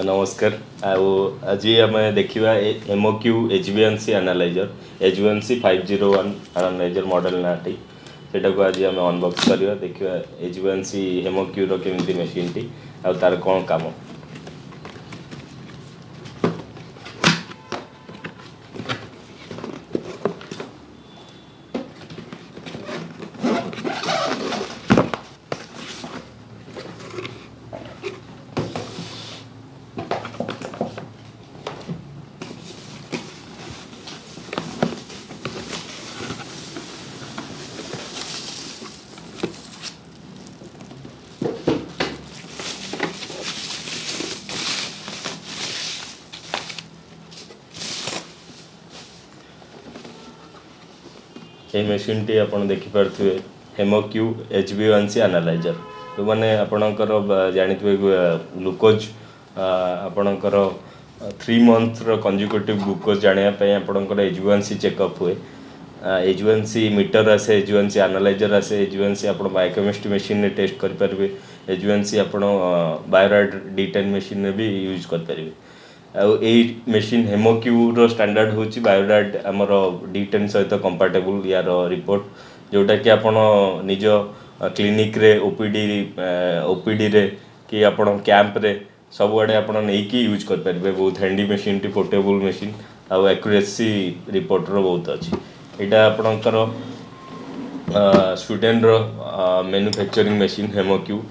नमस्कार आज आम देखा HemoCue Hba1c analyser Hba1c 501 analyser model नाटी सेटा को आज आम अनबॉक्स करवा देखा Hba1c हेमोक्यू केमी मेसीन टी आ तार कौन काम। ये मशीन टी आपन देखि पारथुए हेमोक्यू Hba1c एनालाइजर जो माने आपणकर जानिथुए ग्लूकोज आपणकर 3 मंथ रो कंजिक्यूटिव ग्लूकोज जानिया पय आपणकर Hba1c चेकअप हुए। Hba1c मीटर आसे Hba1c एनालाइजर आसे Hba1c आपण बायोकेमिस्ट्री मशीन ने टेस्ट कर परबे। Hba1c आपण बायोराड D10 मशीन ने भी यूज कर परबे। मशीन हेमोक्यू रो स्टैंडर्ड होची बायोडाट हमर D10 सहित कंपैटिबल यार रिपोर्ट जोटा कि आपण निज क्लिनिक रे ओपीडी रे कि आपण कैंप रे सब आड़े आपण नै कि यूज कर परबे। बहुत हैंडी मशीन टी पोर्टेबल मशीन आ एक्यूरेसी रिपोर्ट रो बहुत अछि। एटा आपणकर स्वीडन रो मैन्युफैक्चरिंग मशीन हेमोक्यू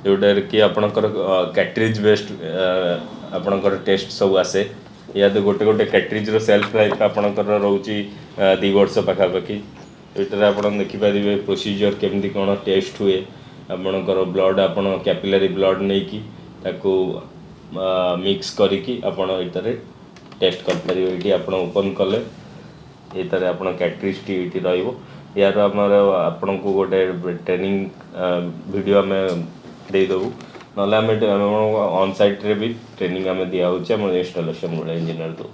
जोटा कि आपणकर कैट्रिज बेस्ड आपणकर टेस्ट सब आसे या तो गोटे गोटे कैट्रिज रो सेल्फ लाइफ आपणकर रहउची 2 वर्ष पाखा पाखी। एटारे आपण देखि परिबे प्रोसीजर केमती कोन टेस्ट हुए आपणकर ब्लड आपण कैपिलरी ब्लड नै कि ताको मिक्स करिकि आपण एटारे टेस्ट कर परिबे। एटी आपण ओपन कले एटारे आपण कैट्रिज टी एटी रहइबो यार हमर आपण को गोटे ट्रेनिंग वीडियो में दे दबु नले आम ऑन साइट रे भी ट्रेनिंग आम दिया होचे हम इंस्टॉलेशन इंजीनियर दो।